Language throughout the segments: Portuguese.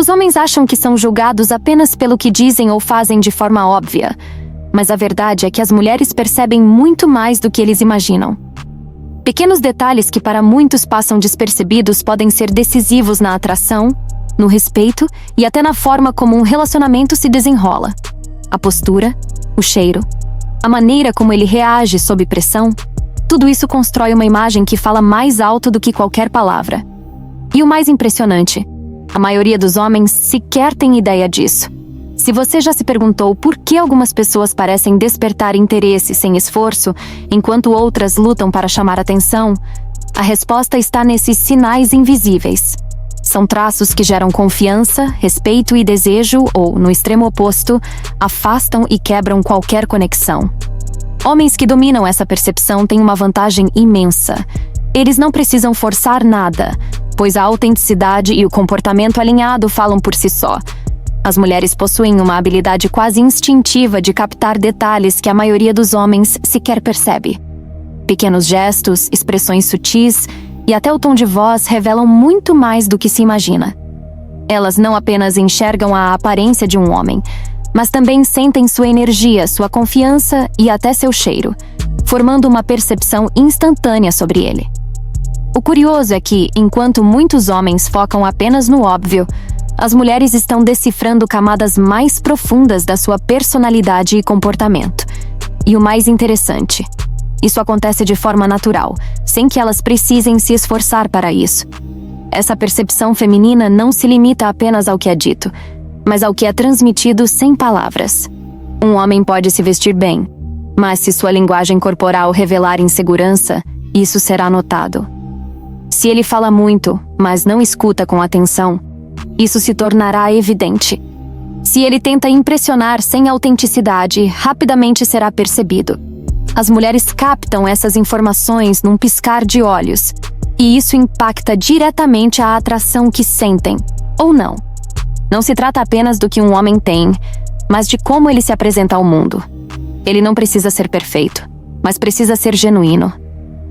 Os homens acham que são julgados apenas pelo que dizem ou fazem de forma óbvia, mas a verdade é que as mulheres percebem muito mais do que eles imaginam. Pequenos detalhes que para muitos passam despercebidos podem ser decisivos na atração, no respeito e até na forma como um relacionamento se desenrola. A postura, o cheiro, a maneira como ele reage sob pressão, tudo isso constrói uma imagem que fala mais alto do que qualquer palavra. E o mais impressionante, a maioria dos homens sequer tem ideia disso. Se você já se perguntou por que algumas pessoas parecem despertar interesse sem esforço, enquanto outras lutam para chamar atenção, a resposta está nesses sinais invisíveis. São traços que geram confiança, respeito e desejo, ou, no extremo oposto, afastam e quebram qualquer conexão. Homens que dominam essa percepção têm uma vantagem imensa. Eles não precisam forçar nada, pois a autenticidade e o comportamento alinhado falam por si só. As mulheres possuem uma habilidade quase instintiva de captar detalhes que a maioria dos homens sequer percebe. Pequenos gestos, expressões sutis e até o tom de voz revelam muito mais do que se imagina. Elas não apenas enxergam a aparência de um homem, mas também sentem sua energia, sua confiança e até seu cheiro, formando uma percepção instantânea sobre ele. O curioso é que, enquanto muitos homens focam apenas no óbvio, as mulheres estão decifrando camadas mais profundas da sua personalidade e comportamento. E o mais interessante, isso acontece de forma natural, sem que elas precisem se esforçar para isso. Essa percepção feminina não se limita apenas ao que é dito, mas ao que é transmitido sem palavras. Um homem pode se vestir bem, mas se sua linguagem corporal revelar insegurança, isso será notado. Se ele fala muito, mas não escuta com atenção, isso se tornará evidente. Se ele tenta impressionar sem autenticidade, rapidamente será percebido. As mulheres captam essas informações num piscar de olhos, e isso impacta diretamente a atração que sentem, ou não. Não se trata apenas do que um homem tem, mas de como ele se apresenta ao mundo. Ele não precisa ser perfeito, mas precisa ser genuíno.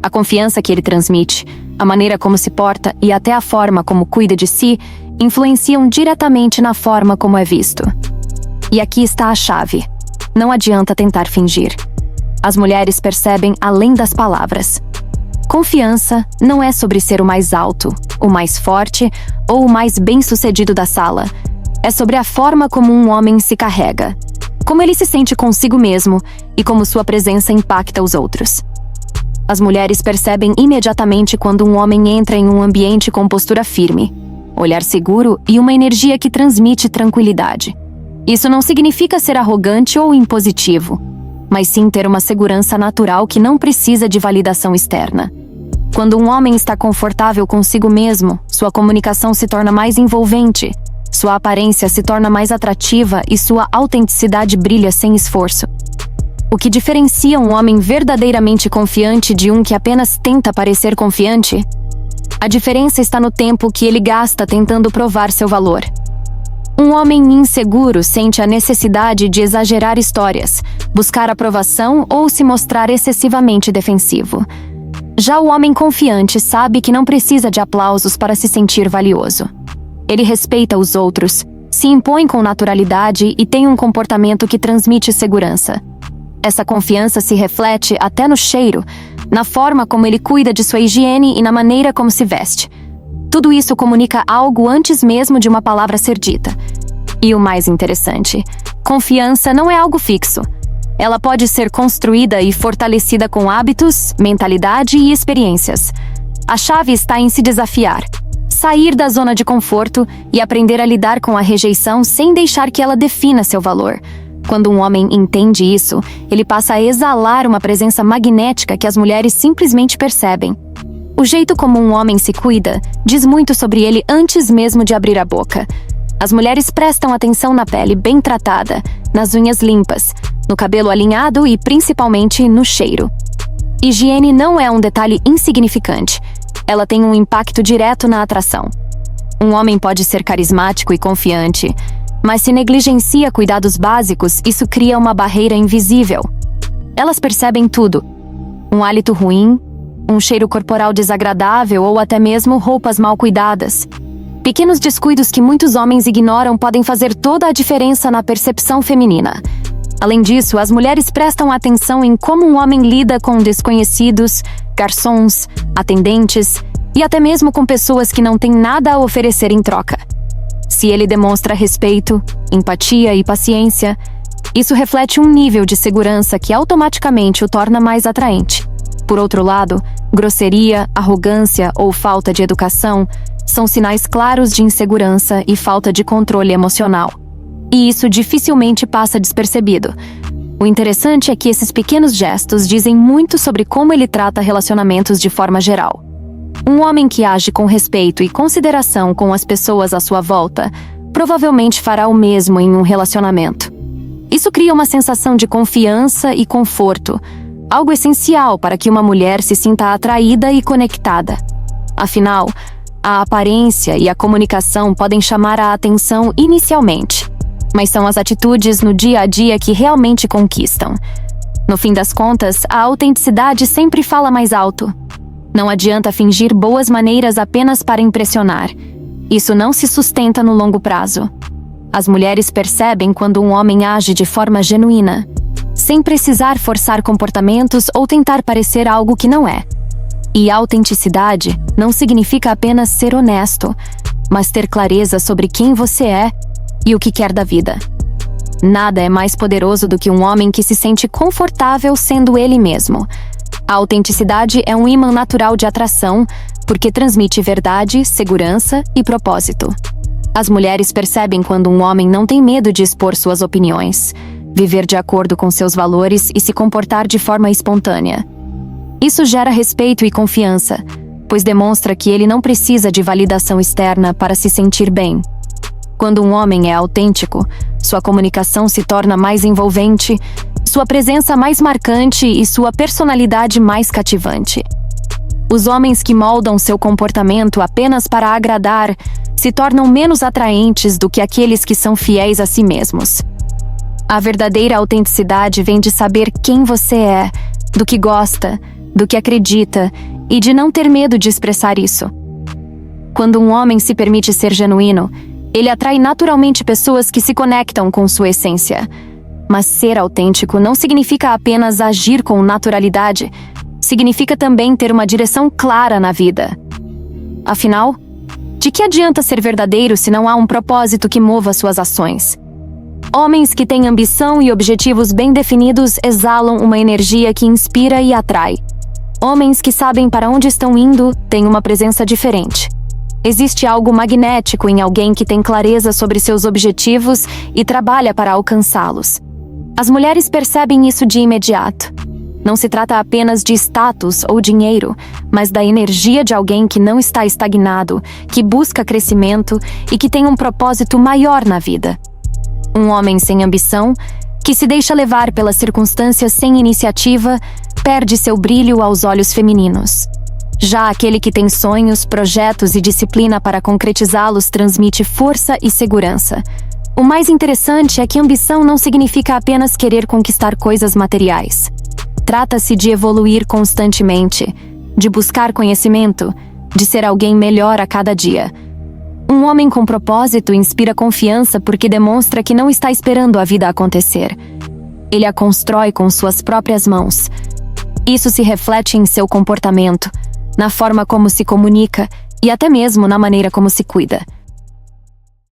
A confiança que ele transmite, a maneira como se porta e até a forma como cuida de si influenciam diretamente na forma como é visto. E aqui está a chave. Não adianta tentar fingir. As mulheres percebem além das palavras. Confiança não é sobre ser o mais alto, o mais forte ou o mais bem-sucedido da sala. É sobre a forma como um homem se carrega, como ele se sente consigo mesmo e como sua presença impacta os outros. As mulheres percebem imediatamente quando um homem entra em um ambiente com postura firme, olhar seguro e uma energia que transmite tranquilidade. Isso não significa ser arrogante ou impositivo, mas sim ter uma segurança natural que não precisa de validação externa. Quando um homem está confortável consigo mesmo, sua comunicação se torna mais envolvente, sua aparência se torna mais atrativa e sua autenticidade brilha sem esforço. O que diferencia um homem verdadeiramente confiante de um que apenas tenta parecer confiante? A diferença está no tempo que ele gasta tentando provar seu valor. Um homem inseguro sente a necessidade de exagerar histórias, buscar aprovação ou se mostrar excessivamente defensivo. Já o homem confiante sabe que não precisa de aplausos para se sentir valioso. Ele respeita os outros, se impõe com naturalidade e tem um comportamento que transmite segurança. Essa confiança se reflete até no cheiro, na forma como ele cuida de sua higiene e na maneira como se veste. Tudo isso comunica algo antes mesmo de uma palavra ser dita. E o mais interessante, confiança não é algo fixo. Ela pode ser construída e fortalecida com hábitos, mentalidade e experiências. A chave está em se desafiar, sair da zona de conforto e aprender a lidar com a rejeição sem deixar que ela defina seu valor. Quando um homem entende isso, ele passa a exalar uma presença magnética que as mulheres simplesmente percebem. O jeito como um homem se cuida diz muito sobre ele antes mesmo de abrir a boca. As mulheres prestam atenção na pele bem tratada, nas unhas limpas, no cabelo alinhado e principalmente no cheiro. Higiene não é um detalhe insignificante. Ela tem um impacto direto na atração. Um homem pode ser carismático e confiante, mas se negligencia cuidados básicos, isso cria uma barreira invisível. Elas percebem tudo. Um hálito ruim, um cheiro corporal desagradável ou até mesmo roupas mal cuidadas. Pequenos descuidos que muitos homens ignoram podem fazer toda a diferença na percepção feminina. Além disso, as mulheres prestam atenção em como um homem lida com desconhecidos, garçons, atendentes e até mesmo com pessoas que não têm nada a oferecer em troca. Se ele demonstra respeito, empatia e paciência, isso reflete um nível de segurança que automaticamente o torna mais atraente. Por outro lado, grosseria, arrogância ou falta de educação são sinais claros de insegurança e falta de controle emocional. E isso dificilmente passa despercebido. O interessante é que esses pequenos gestos dizem muito sobre como ele trata relacionamentos de forma geral. Um homem que age com respeito e consideração com as pessoas à sua volta provavelmente fará o mesmo em um relacionamento. Isso cria uma sensação de confiança e conforto, algo essencial para que uma mulher se sinta atraída e conectada. Afinal, a aparência e a comunicação podem chamar a atenção inicialmente, mas são as atitudes no dia a dia que realmente conquistam. No fim das contas, a autenticidade sempre fala mais alto. Não adianta fingir boas maneiras apenas para impressionar. Isso não se sustenta no longo prazo. As mulheres percebem quando um homem age de forma genuína, sem precisar forçar comportamentos ou tentar parecer algo que não é. E autenticidade não significa apenas ser honesto, mas ter clareza sobre quem você é e o que quer da vida. Nada é mais poderoso do que um homem que se sente confortável sendo ele mesmo. A autenticidade é um ímã natural de atração, porque transmite verdade, segurança e propósito. As mulheres percebem quando um homem não tem medo de expor suas opiniões, viver de acordo com seus valores e se comportar de forma espontânea. Isso gera respeito e confiança, pois demonstra que ele não precisa de validação externa para se sentir bem. Quando um homem é autêntico, sua comunicação se torna mais envolvente, sua presença mais marcante e sua personalidade mais cativante. Os homens que moldam seu comportamento apenas para agradar se tornam menos atraentes do que aqueles que são fiéis a si mesmos. A verdadeira autenticidade vem de saber quem você é, do que gosta, do que acredita e de não ter medo de expressar isso. Quando um homem se permite ser genuíno, ele atrai naturalmente pessoas que se conectam com sua essência. Mas ser autêntico não significa apenas agir com naturalidade, significa também ter uma direção clara na vida. Afinal, de que adianta ser verdadeiro se não há um propósito que mova suas ações? Homens que têm ambição e objetivos bem definidos exalam uma energia que inspira e atrai. Homens que sabem para onde estão indo têm uma presença diferente. Existe algo magnético em alguém que tem clareza sobre seus objetivos e trabalha para alcançá-los. As mulheres percebem isso de imediato. Não se trata apenas de status ou dinheiro, mas da energia de alguém que não está estagnado, que busca crescimento e que tem um propósito maior na vida. Um homem sem ambição, que se deixa levar pelas circunstâncias sem iniciativa, perde seu brilho aos olhos femininos. Já aquele que tem sonhos, projetos e disciplina para concretizá-los transmite força e segurança. O mais interessante é que ambição não significa apenas querer conquistar coisas materiais. Trata-se de evoluir constantemente, de buscar conhecimento, de ser alguém melhor a cada dia. Um homem com propósito inspira confiança porque demonstra que não está esperando a vida acontecer. Ele a constrói com suas próprias mãos. Isso se reflete em seu comportamento, na forma como se comunica e até mesmo na maneira como se cuida.